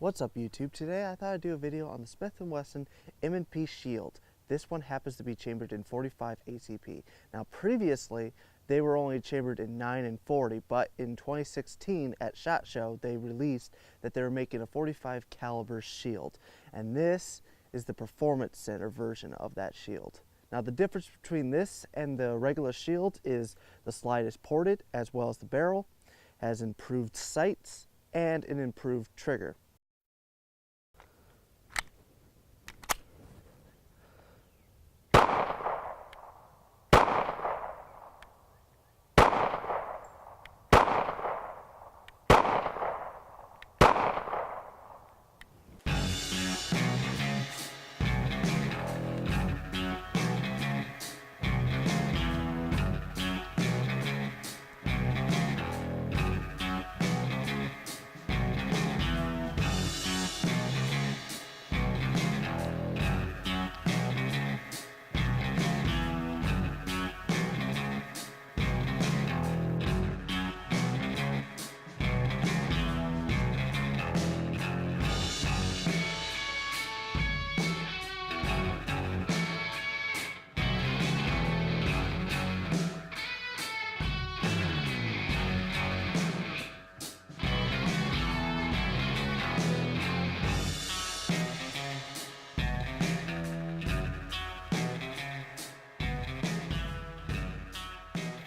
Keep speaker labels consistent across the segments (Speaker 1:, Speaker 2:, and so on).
Speaker 1: What's up YouTube? Today I thought I'd do a video on the Smith&Wesson M&P shield. This one happens to be chambered in 45 ACP. Now previously they were only chambered in 9 and 40, but in 2016 at SHOT Show they released that they were making a 45 caliber shield, and this is the Performance Center version of that shield. Now the difference between this and the regular shield is the slide is ported as well as the barrel, has improved sights, and an improved trigger.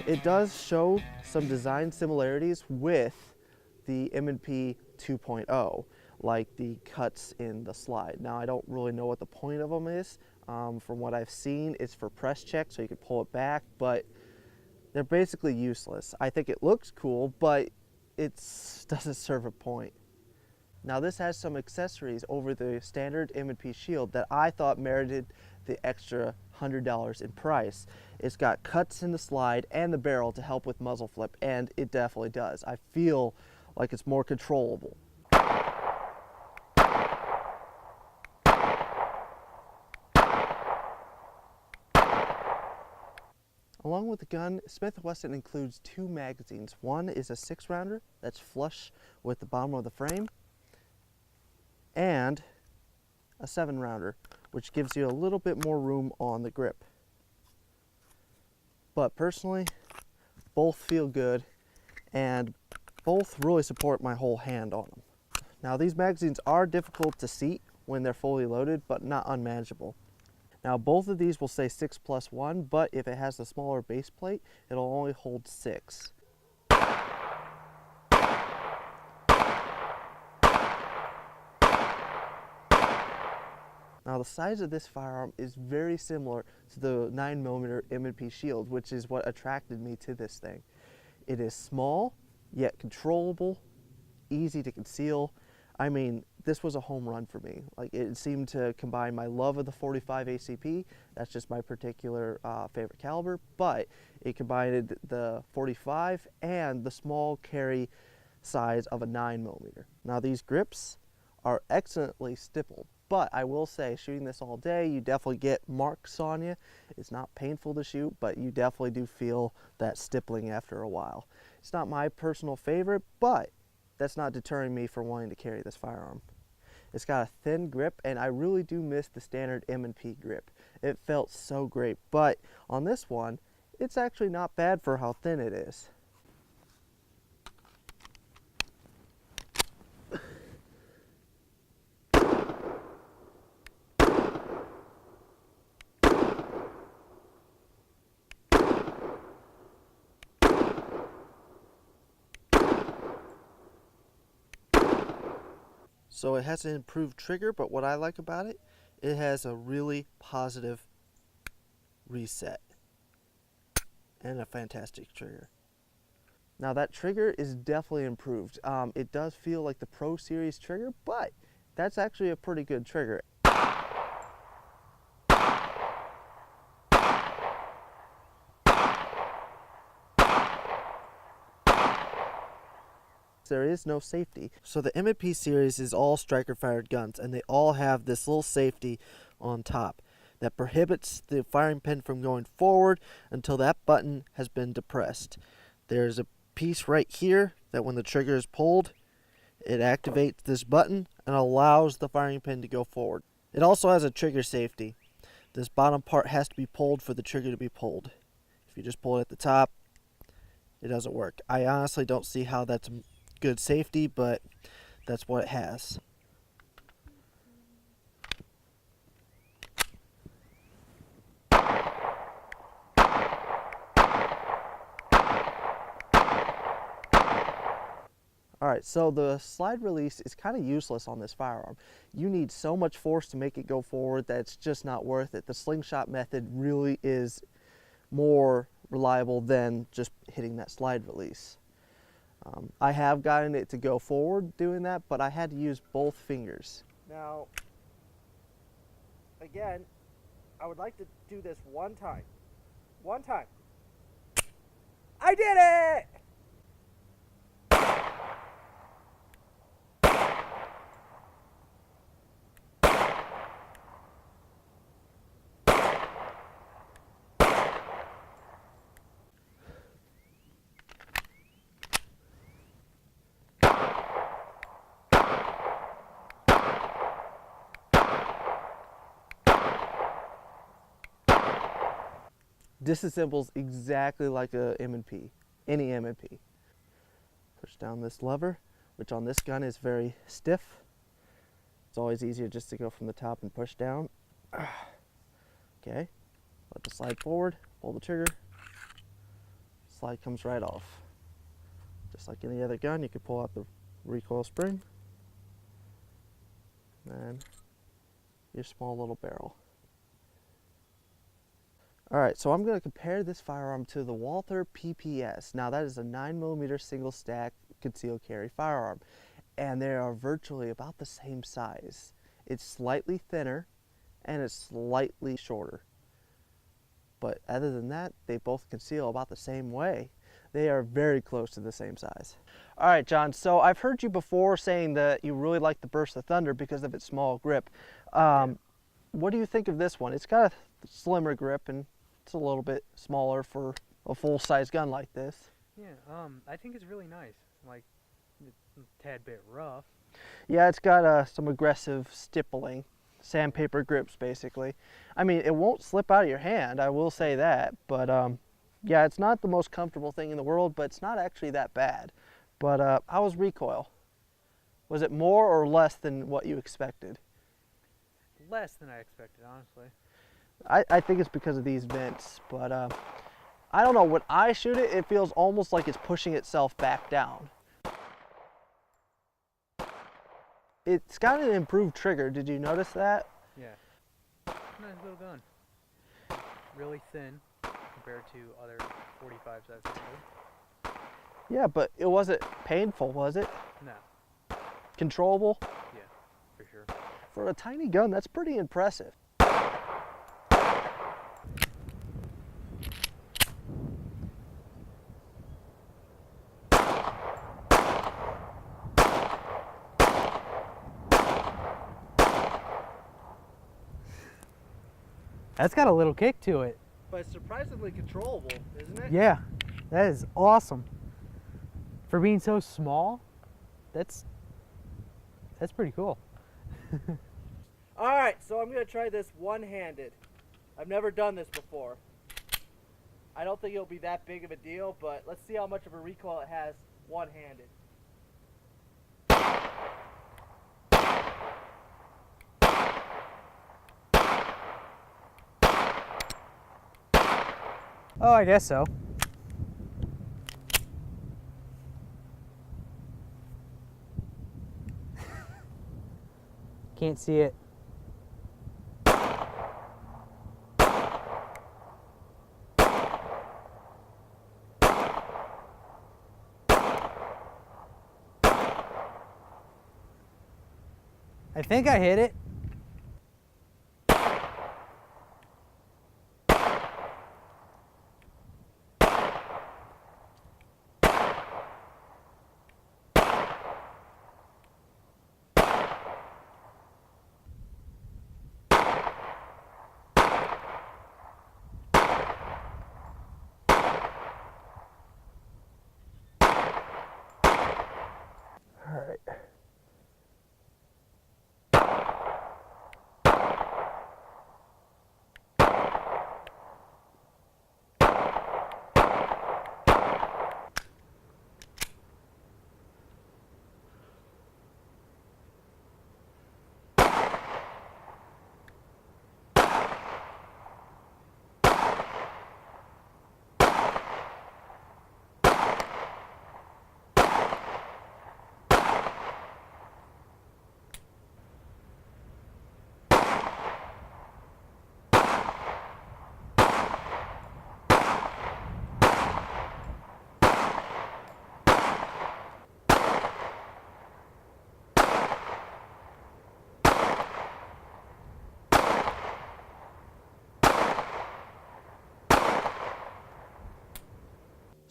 Speaker 1: It does show some design similarities with the M&P 2.0, like the cuts in the slide. Now I don't really know what the point of them is. From what I've seen, it's for press check, so you can pull it back, but they're basically useless. I think it looks cool, but it doesn't serve a point. Now this has some accessories over the standard M&P shield that I thought merited the extra $100 in price. It's got cuts in the slide and the barrel to help with muzzle flip, and it definitely does. I feel like it's more controllable. Along with the gun, Smith&Wesson includes two magazines. One is a 6-rounder that's flush with the bottom of the frame, and a 7-rounder, which gives you a little bit more room on the grip. But personally, both feel good, and both really support my whole hand on them. Now these magazines are difficult to seat when they're fully loaded, but not unmanageable. Now both of these will say 6+1, but if it has the smaller base plate, it'll only hold 6. Now the size of this firearm is very similar to the 9mm M&P shield, which is what attracted me to this thing. It is small, yet controllable, easy to conceal. I mean, this was a home run for me. Like, it seemed to combine my love of the 45 ACP, that's just my particular favorite caliber, but it combined the 45 and the small carry size of a 9mm. Now these grips are excellently stippled, but I will say, shooting this all day, you definitely get marks on you. It's not painful to shoot, but you definitely do feel that stippling after a while. It's not my personal favorite, but that's not deterring me from wanting to carry this firearm. It's got a thin grip, and I really do miss the standard M&P grip. It felt so great, but on this one, it's actually not bad for how thin it is. So it has an improved trigger, but what I like about it, it has a really positive reset and a fantastic trigger. Now that trigger is definitely improved. It does feel like the Pro Series trigger, but that's actually a pretty good trigger. There is no safety. So the M&P series is all striker fired guns, and they all have this little safety on top that prohibits the firing pin from going forward until that button has been depressed. There's a piece right here that when the trigger is pulled, It activates this button and allows the firing pin to go forward. It also has a trigger safety. This bottom part has to be pulled for the trigger to be pulled. If you just pull it at the top, it doesn't work. I honestly don't see how that's good safety, but that's what it has. Alright, so the slide release is kind of useless on this firearm. You need so much force to make it go forward that it's just not worth it. The slingshot method really is more reliable than just hitting that slide release. I have gotten it to go forward doing that, but I had to use both fingers. Now, again, I would like to do this one time. One time. I did it! Disassembles exactly like a M&P, any M&P. Push down this lever, which on this gun is very stiff. It's always easier just to go from the top and push down. Okay, let the slide forward, pull the trigger, slide comes right off. Just like any other gun, you could pull out the recoil spring, and your small little barrel. Alright, so I'm going to compare this firearm to the Walther PPS. Now that is a 9mm single stack concealed carry firearm, and they are virtually about the same size. It's slightly thinner and it's slightly shorter. But other than that, they both conceal about the same way. They are very close to the same size. Alright, John, so I've heard you before saying that you really like the Burst of Thunder because of its small grip. What do you think of this one? It's got a slimmer grip and it's a little bit smaller for a full-size gun like this.
Speaker 2: Yeah, I think it's really nice. Like, it's a tad bit rough.
Speaker 1: Yeah, it's got some aggressive stippling, sandpaper grips basically. I mean, it won't slip out of your hand, I will say that, but yeah, it's not the most comfortable thing in the world, but it's not actually that bad. But how was recoil? Was it more or less than what you expected?
Speaker 2: Less than I expected, honestly.
Speaker 1: I think it's because of these vents, but I don't know, when I shoot it, it feels almost like it's pushing itself back down. It's got an improved trigger, did you notice that?
Speaker 2: Yeah. Nice little gun. Really thin compared to other 45s I've handled.
Speaker 1: Yeah, but it wasn't painful, was it?
Speaker 2: No.
Speaker 1: Controllable?
Speaker 2: Yeah, for sure.
Speaker 1: For a tiny gun, that's pretty impressive.
Speaker 2: That's got a little kick to it.
Speaker 1: But it's surprisingly controllable, isn't it?
Speaker 2: Yeah, that is awesome. For being so small, that's pretty cool.
Speaker 1: Alright, so I'm going to try this one-handed. I've never done this before. I don't think it'll be that big of a deal, but let's see how much of a recoil it has one-handed.
Speaker 2: Oh, I guess so. Can't see it. I think I hit it.
Speaker 1: Alright,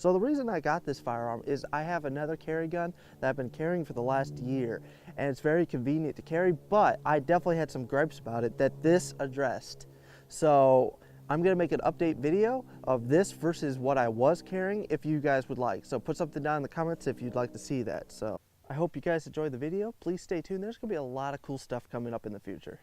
Speaker 1: So the reason I got this firearm is I have another carry gun that I've been carrying for the last year, and it's very convenient to carry, but I definitely had some gripes about it that this addressed. So I'm gonna make an update video of this versus what I was carrying if you guys would like. So put something down in the comments if you'd like to see that. So I hope you guys enjoyed the video. Please stay tuned. There's gonna be a lot of cool stuff coming up in the future.